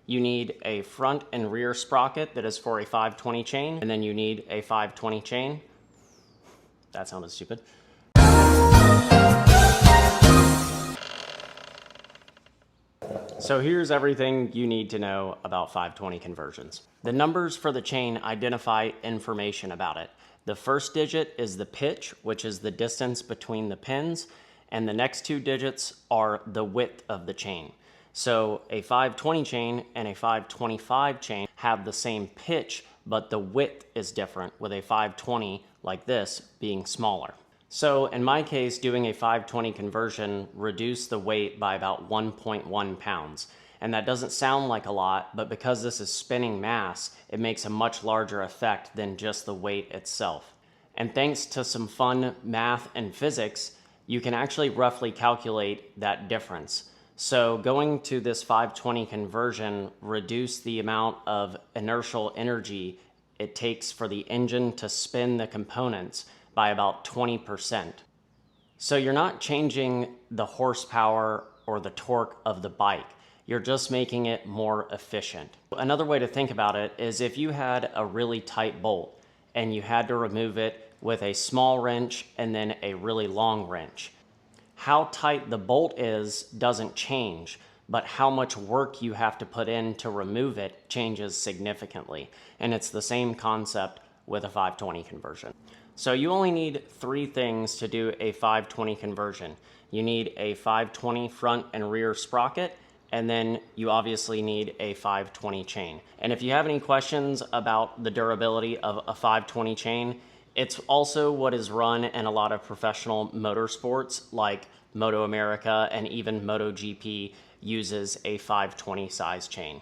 You need a front and rear sprocket that is for a 520 chain, and then you need a 520 chain. That sounded stupid. So here's everything you need to know about 520 conversions. The numbers for the chain identify information about it. The first digit is the pitch, which is the distance between the pins, and the next two digits are the width of the chain. So a 520 chain and a 525 chain have the same pitch, but the width is different, with a 520 like this being smaller. So in my case, doing a 520 conversion reduced the weight by about 1.1 pounds. And that doesn't sound like a lot, but because this is spinning mass, it makes a much larger effect than just the weight itself. And thanks to some fun math and physics, you can actually roughly calculate that difference. So going to this 520 conversion reduced the amount of inertial energy it takes for the engine to spin the components by about 20%. So you're not changing the horsepower or the torque of the bike. You're just making it more efficient. Another way to think about it is if you had a really tight bolt and you had to remove it with a small wrench and then a really long wrench. How tight the bolt is doesn't change, but how much work you have to put in to remove it changes significantly. And it's the same concept with a 520 conversion. So you only need three things to do a 520 conversion. You need a 520 front and rear sprocket, and then you obviously need a 520 chain. And if you have any questions about the durability of a 520 chain, it's also what is run in a lot of professional motorsports like Moto America and even MotoGP uses a 520 size chain.